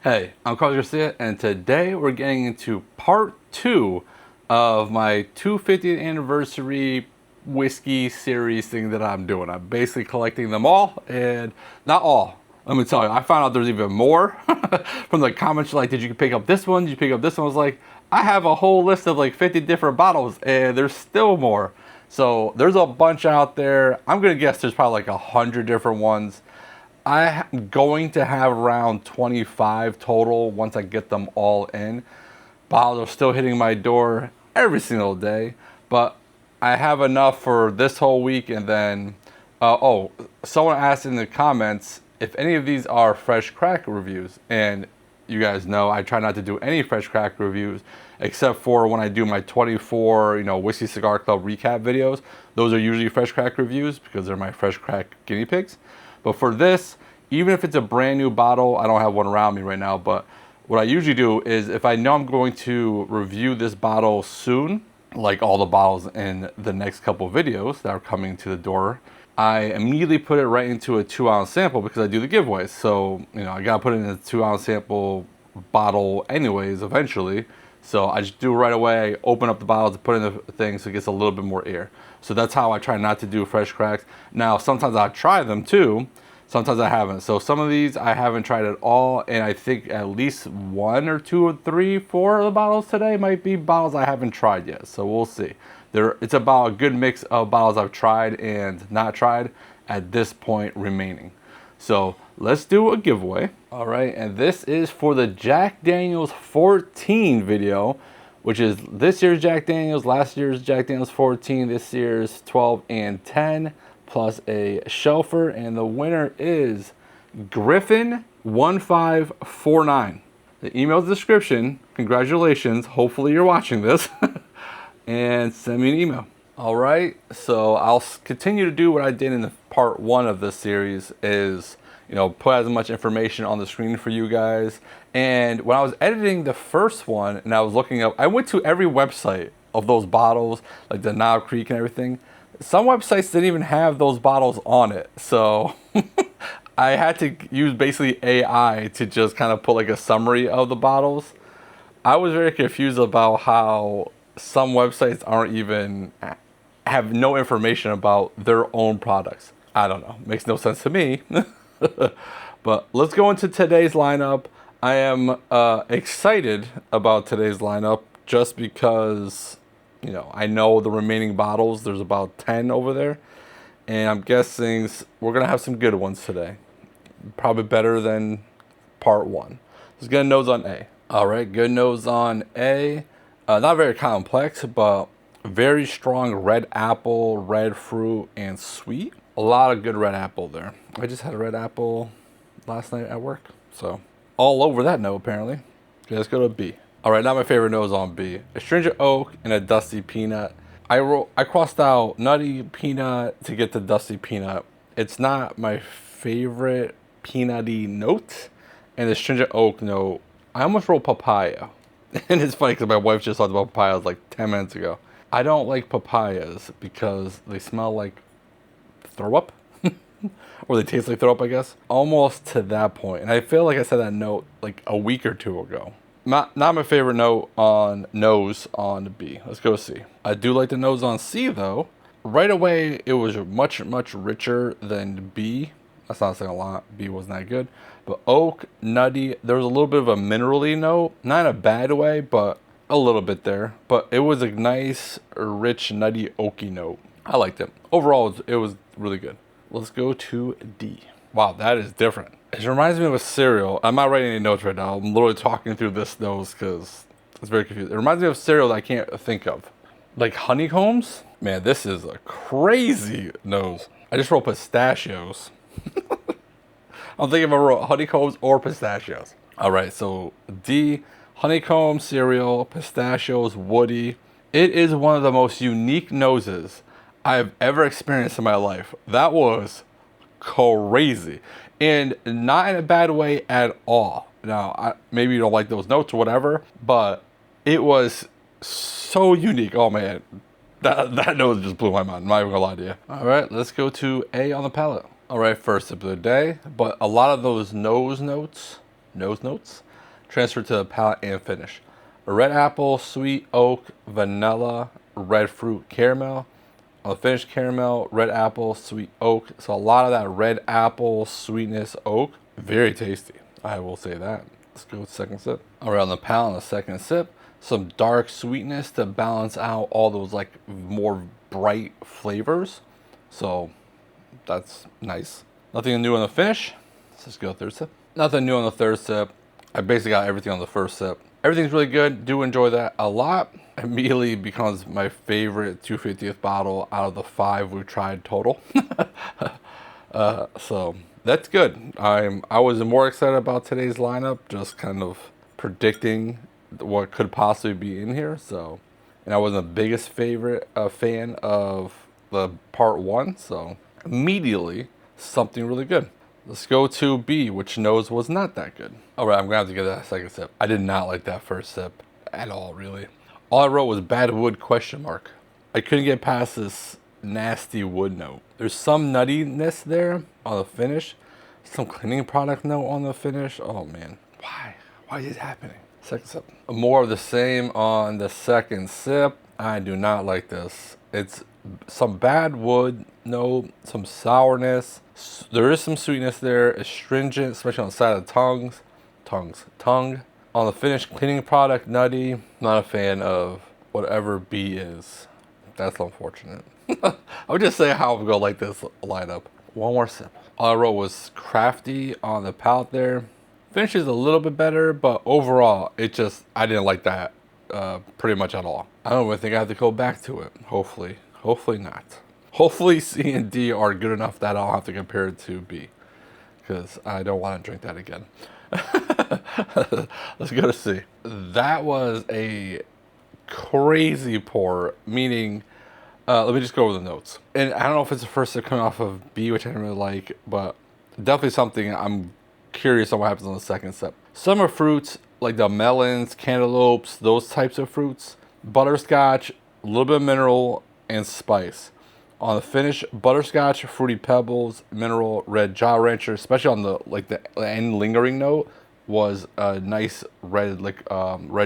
Hey, I'm Carlos Garcia, and today we're getting into part 2 of my 250th anniversary whiskey series thing that I'm doing. I'm basically collecting them all, and not all. Let me tell you, I found out there's even more from the comments like, did you pick up this one? Did you pick up this one? I was like, I have a whole list of like 50 different bottles, and there's still more. So there's a bunch out there. I'm gonna guess there's probably like 100 different ones. I'm going to have around 25 total once I get them all in. Bottles are still hitting my door every single day, but I have enough for this whole week. And then, someone asked in the comments if any of these are fresh crack reviews. And you guys know I try not to do any fresh crack reviews except for when I do my 24, Whiskey Cigar Club recap videos. Those are usually fresh crack reviews because they're my fresh crack guinea pigs. But for this, even if it's a brand new bottle, I don't have one around me right now, but what I usually do is if I know I'm going to review this bottle soon, like all the bottles in the next couple of videos that are coming to the door, I immediately put it right into a 2-ounce sample because I do the giveaways. So, I gotta put it in a 2-ounce sample bottle anyways, eventually. So I just do it right away, open up the bottle to put in the thing so it gets a little bit more air. So that's how I try not to do fresh cracks. Now, sometimes I try them too. Sometimes I haven't. So some of these I haven't tried at all. And I think at least 1 or 2 or 3, 4 of the bottles today might be bottles I haven't tried yet. So we'll see. It's about a good mix of bottles I've tried and not tried at this point remaining. So let's do a giveaway. All right, and this is for the Jack Daniel's 14 video, which is this year's Jack Daniel's, last year's Jack Daniel's 14, this year's 12 and 10, plus a shelfer, and the winner is Griffin1549. The email description, congratulations, hopefully you're watching this, and send me an email. All right, so I'll continue to do what I did in the part 1 of this series is, put as much information on the screen for you guys. And when I was editing the first one and I was looking up, I went to every website of those bottles, like the Knob Creek and everything. Some websites didn't even have those bottles on it. So I had to use basically AI to just kind of put like a summary of the bottles. I was very confused about how some websites have no information about their own products. I don't know. Makes no sense to me. But let's go into today's lineup. I am excited about today's lineup just because, I know the remaining bottles. There's about 10 over there. And I'm guessing we're going to have some good ones today. Probably better than part 1. Let's get a nose on A. All right, good nose on A. Not very complex, but very strong red apple, red fruit, and sweet. A lot of good red apple there. I just had a red apple last night at work. So all over that note, apparently. Okay, let's go to B. All right, now my favorite nose on B. Astringent oak and a dusty peanut. I crossed out nutty peanut to get the dusty peanut. It's not my favorite peanutty note. And the astringent oak note, I almost wrote papaya. And it's funny because my wife just talked about papayas like 10 minutes ago. I don't like papayas because they smell like throw up. Or they taste like throw up, I guess. Almost to that point. And I feel like I said that note like a week or 2 ago. Not my favorite note on nose on B. Let's go C. I do like the nose on C though. Right away, it was much, much richer than B. That's not saying a lot. B wasn't that good. But oak, nutty, there was a little bit of a minerally note. Not in a bad way, but a little bit there. But it was a nice, rich, nutty, oaky note. I liked it. Overall, it was really good. Let's go to D. Wow, that is different. It reminds me of a cereal. I'm not writing any notes right now. I'm literally talking through this nose because it's very confusing. It reminds me of cereal that I can't think of. Like honeycombs? Man, this is a crazy nose. I just wrote pistachios. I'm thinking if I wrote honeycombs or pistachios. All right, so D, honeycomb, cereal, pistachios, woody. It is one of the most unique noses I've ever experienced in my life. That was crazy. And not in a bad way at all. Now, maybe you don't like those notes or whatever, but it was so unique. Oh man, that nose just blew my mind. I'm not even gonna lie to you. All right, let's go to A on the palate. All right, first sip of the day. But a lot of those nose notes transferred to the palate and finish. A red apple, sweet oak, vanilla, red fruit, caramel. On the finish, caramel, red apple, sweet oak. So a lot of that red apple, sweetness, oak. Very tasty, I will say that. Let's go with second sip. All right, on the palate, on the second sip, some dark sweetness to balance out all those like more bright flavors. So that's nice. Nothing new on the finish. Let's just go third sip. Nothing new on the third sip. I basically got everything on the first sip. Everything's really good. Do enjoy that a lot. Immediately becomes my favorite 250th bottle out of the 5 we've tried total. So that's good. I was more excited about today's lineup, just kind of predicting what could possibly be in here. So, and I wasn't the biggest fan of the part 1. So immediately something really good. Let's go to B, which nose was not that good. All right, I'm gonna have to give that a second sip. I did not like that first sip at all, really. All I wrote was bad wood ? I couldn't get past this nasty wood note. There's some nuttiness there on the finish, some cleaning product note on the finish. Oh man, why? Why is it happening? Second sip. More of the same on the second sip. I do not like this. It's some bad wood note, some sourness. There is some sweetness there. Astringent, especially on the side of the tongue. On the finish, cleaning product, nutty. Not a fan of whatever B is. That's unfortunate. I would just say how I'm gonna like this lineup. One more sip. All I wrote was crafty on the palate there. Finish is a little bit better, but overall, I didn't like that pretty much at all. I don't even think I have to go back to it. Hopefully not. Hopefully C and D are good enough that I'll have to compare it to B, because I don't want to drink that again. Let's go to C. That was a crazy pour, meaning, let me just go over the notes. And I don't know if it's the first to come off of B, which I didn't really like, but definitely something I'm curious on what happens on the second sip. Summer fruits, like the melons, cantaloupes, those types of fruits. Butterscotch, a little bit of mineral, and spice. On the finish, butterscotch, fruity pebbles, mineral, red Jolly Rancher, especially on the end lingering note, was a nice red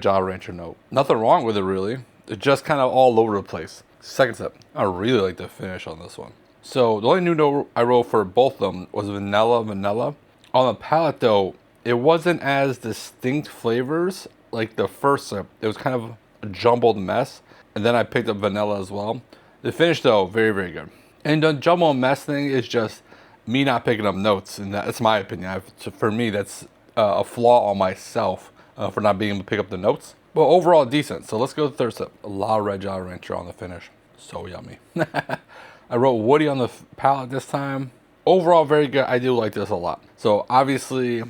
Jolly Rancher note. Nothing wrong with it really. It's just kind of all over the place. Second sip. I really like the finish on this one. So the only new note I wrote for both of them was vanilla. On the palate though, it wasn't as distinct flavors like the first sip. It was kind of a jumbled mess. And then I picked up vanilla as well. The finish though, very, very good. And the jumbled mess thing is just me not picking up notes. And that's my opinion. For me, that's a flaw on myself for not being able to pick up the notes. But overall, decent. So let's go to the third sip. A lot of red Jolly Rancher on the finish. So yummy. I wrote woody on the palate this time. Overall, very good. I do like this a lot. So obviously,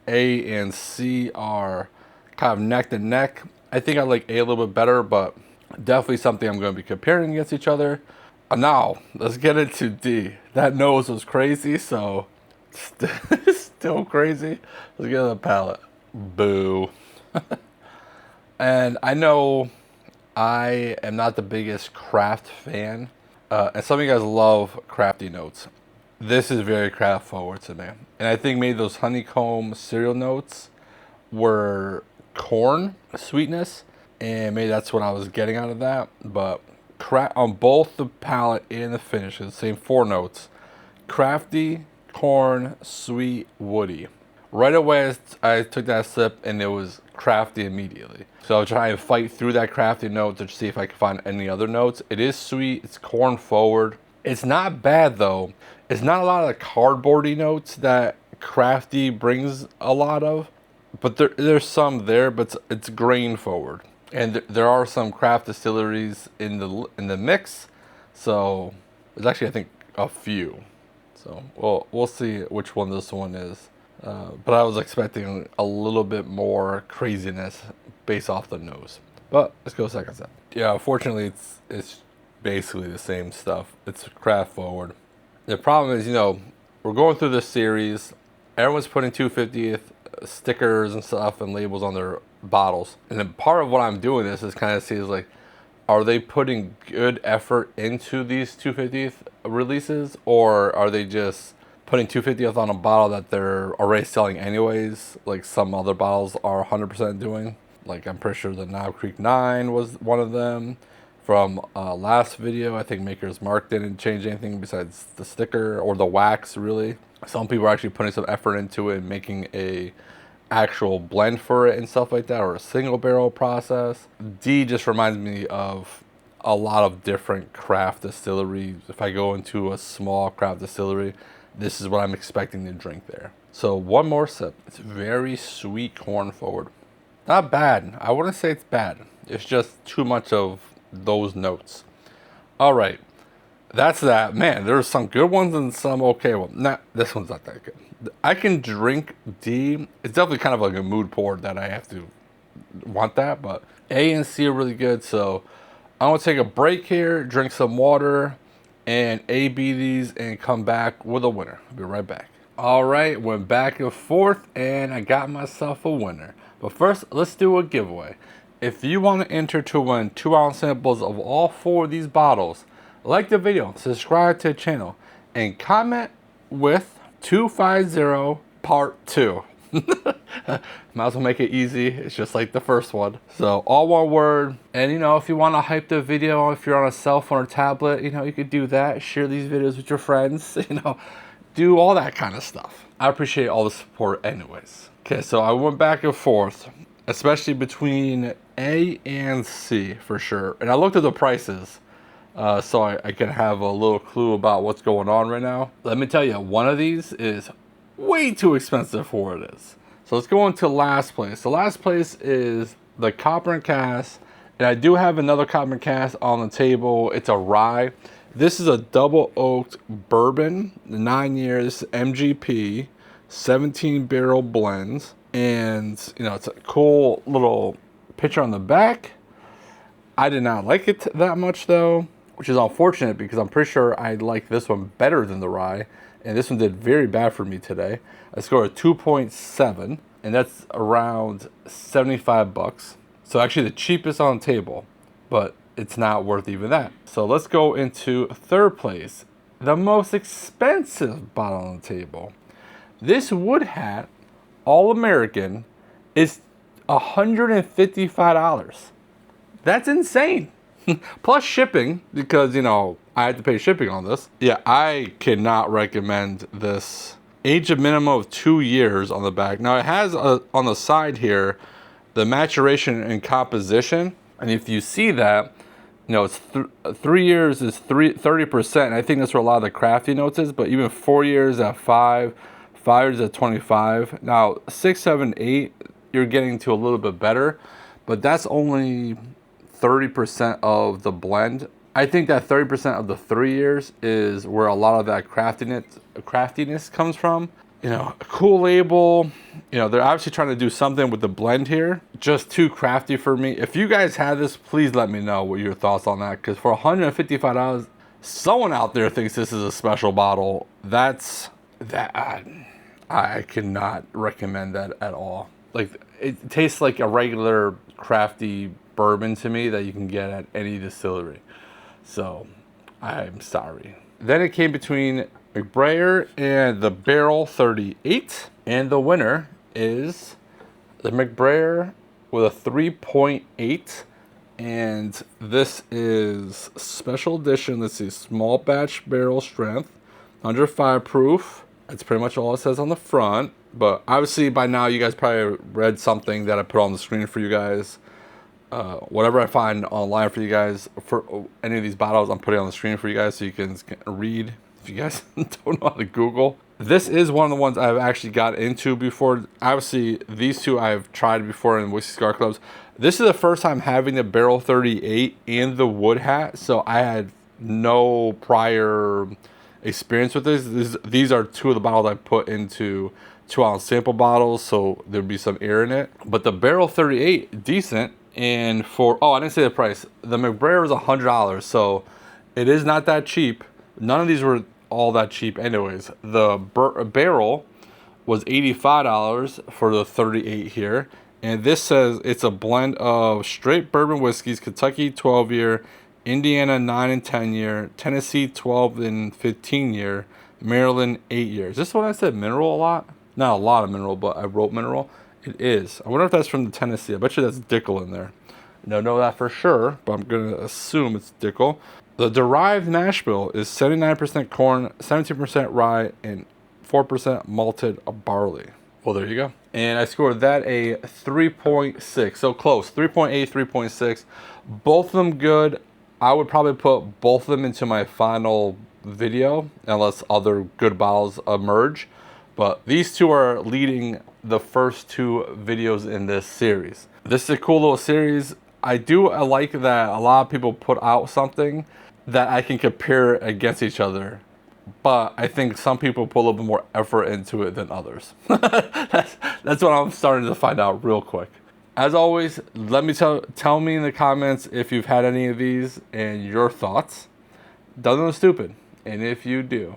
A and C are kind of neck to neck. I think I like A a little bit better, but definitely something I'm going to be comparing against each other. Now, let's get into D. That nose was crazy, so still crazy. Let's get to the palate. Boo. And I know I am not the biggest craft fan, and some of you guys love crafty notes. This is very craft forward to me. And I think maybe those honeycomb cereal notes were corn sweetness, and maybe that's what I was getting out of that. But on both the palate and the finish, the same 4 notes: crafty, corn, sweet, woody. Right away, I took that sip and it was crafty immediately. So I'll try and fight through that crafty note to see if I can find any other notes. It is sweet, it's corn forward. It's not bad though. It's not a lot of the cardboardy notes that crafty brings a lot of, but there's some there, but it's grain forward. And there are some craft distilleries in the mix, so there's actually, I think, a few. So we'll see which one this one is. But I was expecting a little bit more craziness based off the nose. But let's go second sip. Yeah, unfortunately, it's basically the same stuff. It's craft forward. The problem is, we're going through this series. Everyone's putting 250th stickers and stuff and labels on their bottles. And then part of what I'm doing this is kind of see are they putting good effort into these 250th releases, or are they just putting 250th on a bottle that they're already selling anyways, like some other bottles are 100% doing. Like I'm pretty sure the Knob Creek 9 was one of them from last video. I think Maker's Mark didn't change anything besides the sticker or the wax, really. Some people are actually putting some effort into it and making a actual blend for it and stuff like that, or a single barrel process. D just reminds me of a lot of different craft distilleries. If I go into a small craft distillery, this is what I'm expecting to drink there. So one more sip. It's very sweet corn forward. Not bad. I wouldn't say it's bad. It's just too much of those notes. All right. That's that. Man, there's some good ones and some okay ones. Nah, this one's not that good. I can drink D. It's definitely kind of like a mood pour that I have to want that, but A and C are really good. So I'm going to take a break here, drink some water, and A-B these and come back with a winner. I'll be right back. All right, went back and forth, and I got myself a winner. But first, let's do a giveaway. If you want to enter to win 2-ounce samples of all 4 of these bottles, like the video, subscribe to the channel, and comment with 250 part 2. Might as well make it easy. It's just like the first one. So all one word. And you know, if you want to hype the video, if you're on a cell phone or tablet, you know, you could do that. Share these videos with your friends, you know, do all that kind of stuff. I appreciate all the support anyways. Okay, so I went back and forth, especially between A and C for sure. And I looked at the prices. So I can have a little clue about what's going on right now. Let me tell you, one of these is way too expensive for what it is. So let's go into last place. The last place is the Copper & Cask, and I do have another Copper & Cask on the table. It's a rye. This is a double oaked bourbon, 9 years MGP, 17 barrel blends, and you know, it's a cool little picture on the back. I did not like it that much though, which is unfortunate because I'm pretty sure I like this one better than the rye, and this one did very bad for me today. I scored a 2.7, and that's around 75 bucks. So actually the cheapest on the table, but it's not worth even that. So let's go into third place, the most expensive bottle on the table. This Wood Hat All American is $155. That's insane. Plus shipping, because, you know, I had to pay shipping on this. Yeah, I cannot recommend this. Age of minimum of 2 years on the back. Now it has on the side here, the maturation and composition. And if you see that, you know, it's 3 years is 30%. I think that's where a lot of the crafty notes is, but even 4 years at 5, 5 years at 25. Now 6, 7, 8, you're getting to a little bit better, but that's only 30% of the blend. I think that 30% of the 3 years is where a lot of that craftiness comes from. You know, a cool label. You know, they're obviously trying to do something with the blend here. Just too crafty for me. If you guys had this, please let me know what your thoughts on that. Because for $155, someone out there thinks this is a special bottle. I cannot recommend that at all. Like, it tastes like a regular crafty bourbon to me that you can get at any distillery. So I'm sorry. Then it came between McBrayer and the Barrell 38, and the winner is the McBrayer with a 3.8, and this is special edition. Let's see, small batch barrel strength, 105 proof. That's pretty much all it says on the front, but obviously by now you guys probably read something that I put on the screen for you guys. Whatever I find online for you guys, for any of these bottles, I'm putting on the screen for you guys so you can read if you guys don't know how to Google. This is one of the ones I've actually got into before. Obviously, these two I've tried before in Whiskey Cigar Clubs. This is the first time having the Barrell 38 and the Wood Hat, so I had no prior experience with this. These are two of the bottles I put into 2-ounce sample bottles, so there'd be some air in it. But the Barrell 38, decent. And for, oh, I didn't say the price. The McBrayer was $100, so it is not that cheap. None of these were all that cheap anyways. The Barrell was $85 for the 38 here. And this says it's a blend of straight bourbon whiskeys, Kentucky 12-year, Indiana 9 and 10 year, Tennessee 12 and 15 year, Maryland, 8 years. This one I said mineral a lot. Not a lot of mineral, but I wrote mineral. It is. I wonder if that's from the Tennessee. I bet you that's Dickel in there. Don't know that for sure, but I'm going to assume it's Dickel. The Derived Mash Bill is 79% corn, 17% rye, and 4% malted barley. Well, there you go. And I scored that a 3.6. So close. 3.8, 3.6. Both of them good. I would probably put both of them into my final video unless other good bottles emerge. But these two are leading the first two videos in this series. This is a cool little series. I like that a lot of people put out something that I can compare against each other. But I think some people put a little bit more effort into it than others. That's what I'm starting to find out real quick. As always, let me tell me in the comments if you've had any of these and your thoughts. Don't look stupid. And if you do,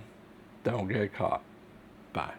don't get caught. Bye.